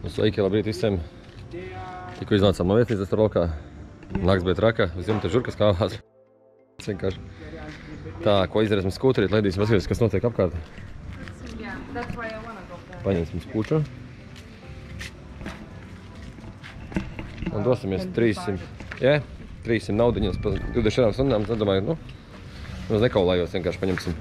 Sveiki, labrīt visiem. Tikko iznācām no viesnīcas tur laukā. Nakts bija traka, uz jumta žurkas kāvās. Vienkārši. Tā, ko izdarīsim skūterīt, laidīsim paskatīties, kas notiek apkārt. Paņemsim spūču. Un dosimies 300, 300 naudiņas pa 24 stundām. Tad domāju, mums nekaulājos, vienkārši paņemsim.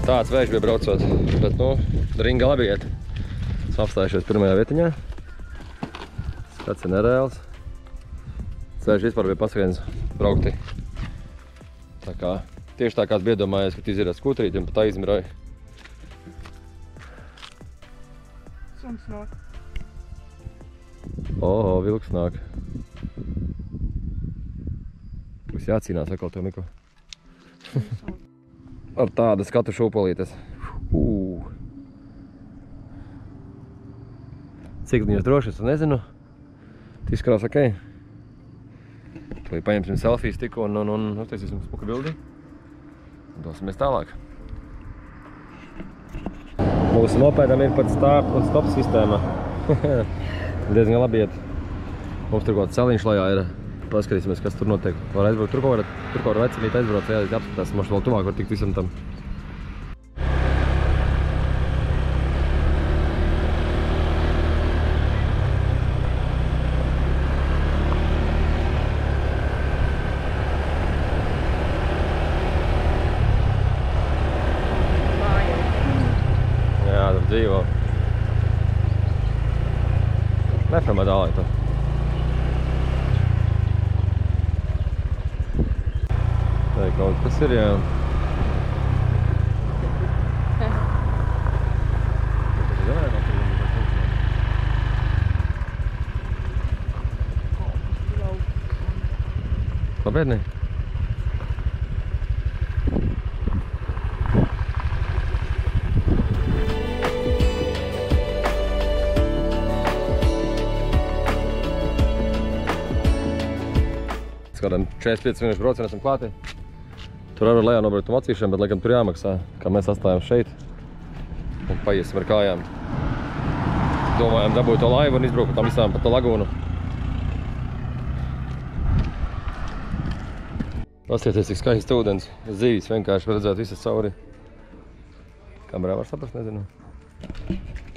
Tāds vējš bija braucot, bet, ringa labi iet. Esmu apstājušies pirmajā vietiņā. Skats ir nereāls. Vējš vispār bija paskriens braukti. Tā kā, tieši tā kāds bija iedomājies, ka tu izierēt skūterīti un pat aizmiroja. Suns nāk. Oho, vilks nāk. Būs jācīnās atkal tev, Miko. Ar tādu skatu šūpolītes. Cik viņas drošas, es nezinu. Izskrās ok. Tad paņemsim selfijas tikko un uztaisīsim smuku bildi. Dosimies tālāk. Mūsu mopēdam ir pat start un stop sistēma. Diezgan labi iet. Mums tur kaut kāds celiņš lejā ir. Paskatīsimies, kas tur notiek. Var aizbraukt, tur kaut var vecinīt aizbraukt, jāapskatās, mums vēl tuvāk var tikt visam tam. Jā, tur dzīvo. Nefilmē tālāk to. Kaut kas ir, jā. Labi, kādam 45 minūšu braucienu esam klāti. Tur arī var lejā nobraukt un macīšiem, bet laikam tur jāmaksā, kā mēs atstājam šeit un paiesim ar kājām. Domājam dabūt to laivu un izbraukt tam visām pa to lagūnu. Paskatieties, cik skaists ūdens, zīvis vienkārši var redzēt visas cauri. Kamerā var saprast, nezinu.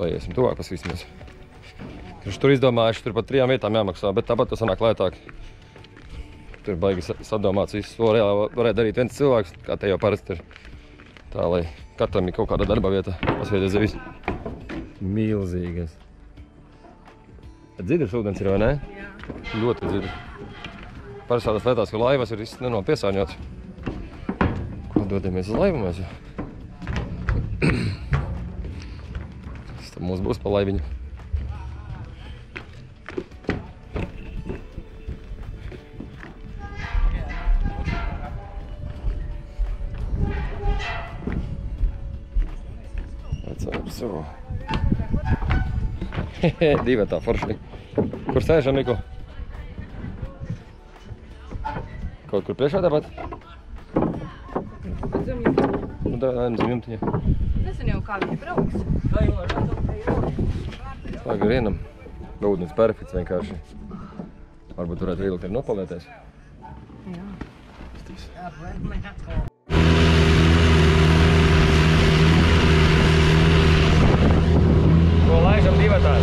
Paiesim tuvāk, paskatīsimies. Tur izdomājuši, tur pat 3 vietām jāmaksā, bet tāpat to sanāk lētāk. Tur baigi sadomāts visu, to reāli varētu darīt viens cilvēks, kā te jau parasti ir. Tā, lai katram ir kaut kāda darba vieta, paskatieties zīvis. Milzīgas. Dzidrs ūdens ir, vai ne? Jā. Ļoti dzidrs. Parasti tādās lietās, ka laivas ir viss piesārņots. Ko dodamies uz laivu mēs jau? Tas tam mums būs pa laiviņu. Divatā forši. Kur sēžam, Miko? Kaut kur priekšā tāpat? Zem jumta. Zem jumtiņa. Nezinu jau, kā viņi brauks. Tā kā vienam. Ūdens perfekts vienkārši. Varbūt varētu vieglāk arī nopalēties. Jā. Ko laižam divatā?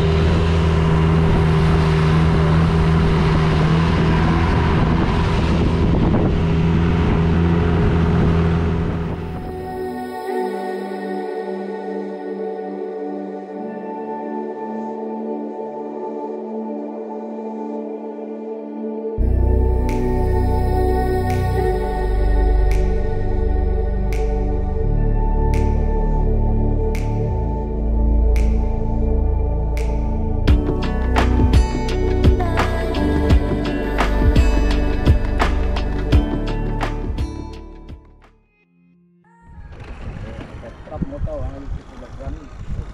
stop motor, you sit in the front.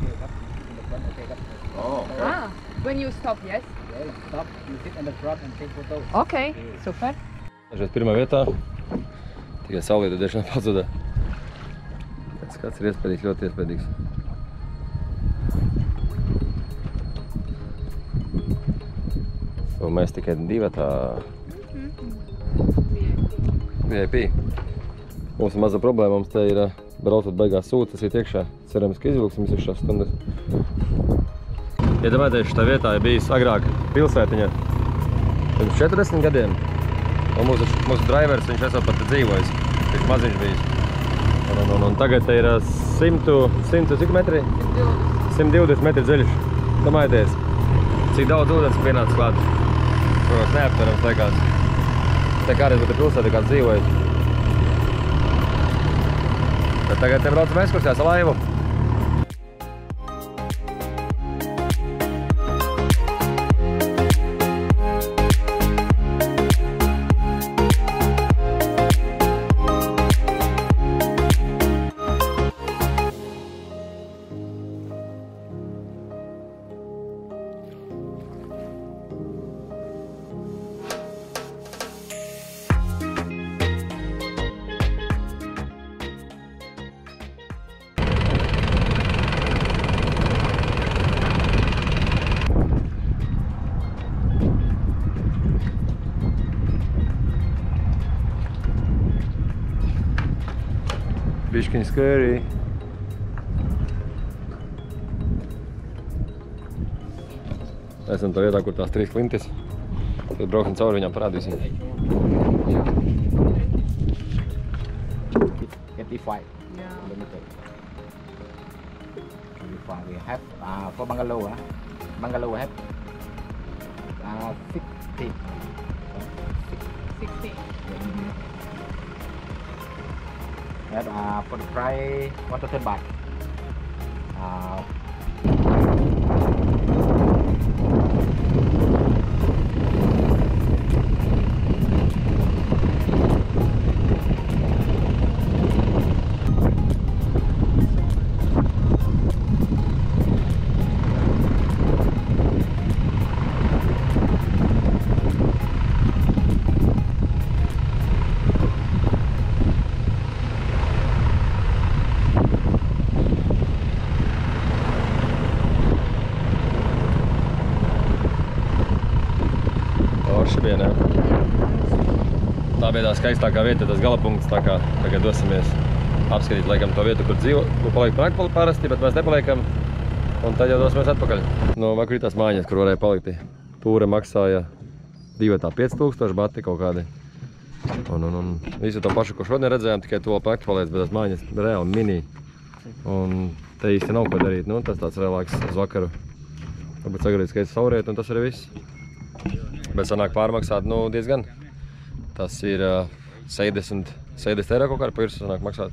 Okay, up. You sit in the front. Okay, up. Oh. Ah, when you stop, yes? Yeah, stop. You sit in the front and take photo. Okay, super. Dažreiz pirmā vietā. Tikai saulīta dēšana pazuda. Skats ir iespējīgs, ļoti iespējīgs. Un mēs tikai divatā VIP. Mums ir maza problēma, mums te ir braucot beigās sūds, tas ir iekšā. Cerams, ka izvilksim visu šās stundas. Iedomājieties, šitā vietā ir bijis agrāk pilsētiņa pirms 40 gadiem. Un mūsu drivers, viņš esot pat dzīvojis. Viņš maziņš bijis. Un tagad te ir 100 cik metri? 120 metri dziļš. Domājieties, cik daudz ūdens pienāca klāt. Protams, neaptverams liekas. Te kādreiz būtu pilsēta kāds dzīvojis. Bet tagad te braucam ekskursijās ar laivu. Biškiņ scary. Esam tā vietā, kur tās 3 klintis. Tad brauksim cauri viņām, parādīsim. 25 kilometer. 25 we have for bungalow, bungalow have 60. 60. That for the price 1,000 baht. Tā bija tā skaistākā vieta, tas galapunkts, tā kā tagad dosimies apskatīt laikam to vietu, kur dzīvo, kur paliek nakti parasti, bet mēs nepaliekam, un tad jau dosimies atpakaļ. No vakar ir tās mājiņas, kur varēja palikt. Tūre maksāja 2,5000 bati kaut kādi. Un visu to pašu, ko šodien redzējām, tikai to nakti paliec, bet tās mājiņas reāli mini. Un te īsti nav ko darīt, nu tas tāds relaks uz vakaru. Varbūt sagadīt skaits sauriet, un tas arī viss. Bet sanāk pārmaksāt, nu, diezgan. Tas ir 60 eiro kaut kādi pa virsmu sanāk maksāt.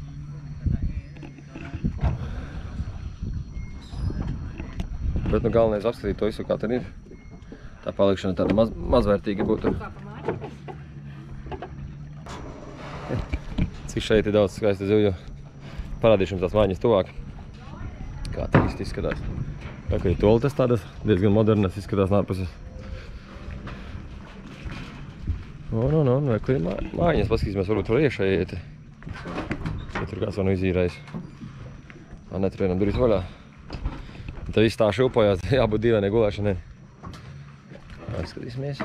Bet, nu, galvenais apskatīt to visu, kā tad ir. Tā palikšana tāda mazvērtīga būtu. Cik šeit ir daudz skaista zivju. Parādīšu jums tās mājiņas tuvāk. Kā tā īsti izskatās. Tā kā ir toaletes tādas, diezgan modernas izskatās nārpuses. Vai kur ir mājiņas? Paskatīsimies, varbūt var iekšā iet. Ja tur kāds var nu izīrējis. Netur vienam durvis vaļā. Tad viss tā šilpojās, jābūt dīvainai gulēšanai. Skatīsimies.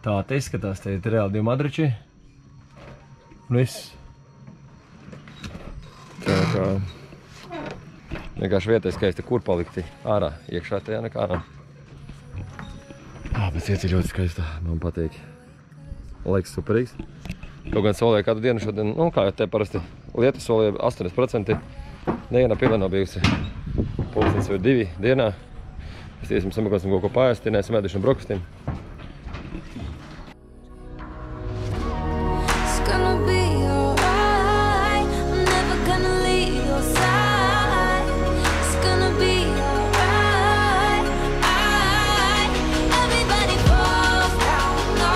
Tā te izskatās, te ir reāli 2 madrači. Un viss. Tā kā vienkārši vietai skaisti, kur palikti ārā, iekšā tajā nekā nav. Bet vieta ir ļoti skaista, man patīk. Laiks superīgs. Kaut gan solēja kādu dienu šodien, nu kā jau te parasti lietu solēja 80%. Neviena pila nav bijusi. Pulkstens jau 2 dienā. Mēs iesim samakosim kaut ko pārēst, neesam ēduši un brokastīm. Everybody falls down.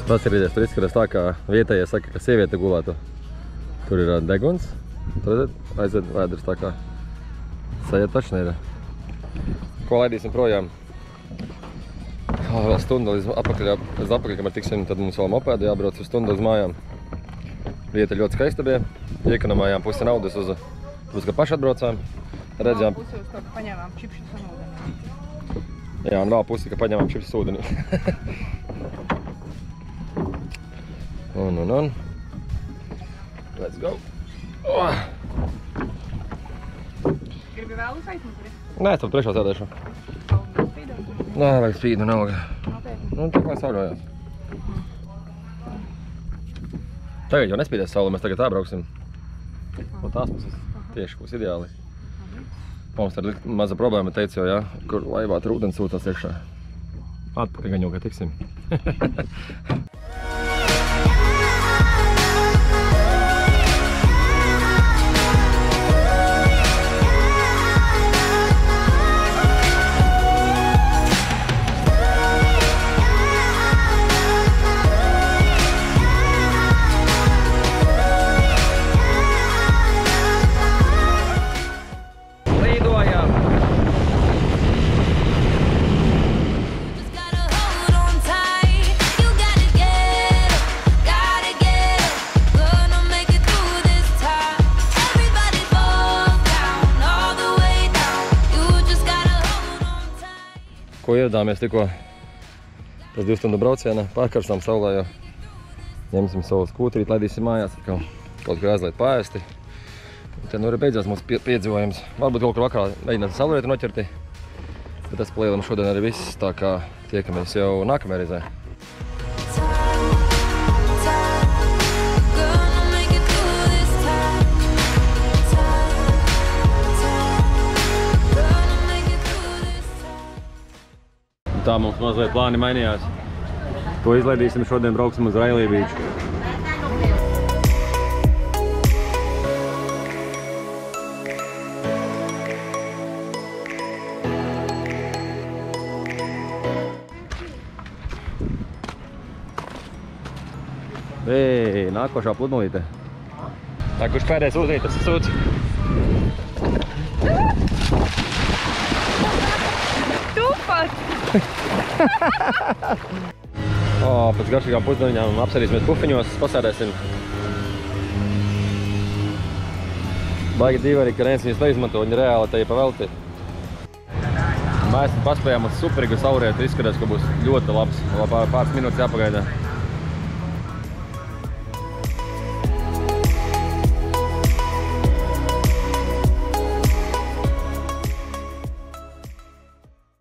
Paskatieties, tur izskatās tā, kā vietējie saka, ka sieviete gulētu. Tur ir deguns, tur aiziet vēders tā kā sajiet tačnīra. Ko laidīsim projām? Vēl stundu līdz apakaļ, kamēr tiksim, tad mums vēl mopēdi jābrauc uz stundu uz mājām. Vieta ļoti skaista bija, iekonomējām pusi naudas uz ka paši atbraucām. Redzējām. Vēl pusi uz to, ka paņēmām čipšus un ūdeni. Jā, un vēl pusi, ka paņēmām čipšus ūdeni. Un. Let's go. Gribi vēl uz aizmuguri? Nē, tad priekšā sēdēšu. Nē, vajag spīdu, nav. Nu, tā kā sauļojās. Tagad jau nespīdēs saule, mēs tagad tā brauksim. Un tās puses tieši būs ideāli. Mums tad ir maza problēma, teicu jau, jā, kur laivā tur ūdens sūtās iekšā. Atpakaļ gan jau, ka tiksim. Ko ieradāmies tikko pēc 2 stundu brauciena, pārkarstām saulē jau. Ņemsim savu skūtrīt, laidīsim mājās atkal. Kaut kur aizliet paēsti. Un te nu arī beidzās mūsu piedzīvojums. Varbūt kaut kur vakarā mēģināt saulrietu noķerti. Bet tas palielam šodien arī viss, tā kā tiekamies jau nākamajā reizē. Tā mums mazliet plāni mainījās. To izlaidīsim, šodien brauksim uz Railī Beach. Ei, nākošā pludmalīte. Tā, kurš pēdējais ūdenī, tas ir sūds. Tupat! Pēc garšīgām pusdiņām apsarīsimies pufiņos, pasēdēsim. Baigi dīvaini, ka neviens viņus neizmanto, viņi reāli te ir pavelti. Mēs paspējām uz superīgu saulrietu, izskatās, ka būs ļoti labs. Pāris minūtes jāpagaida.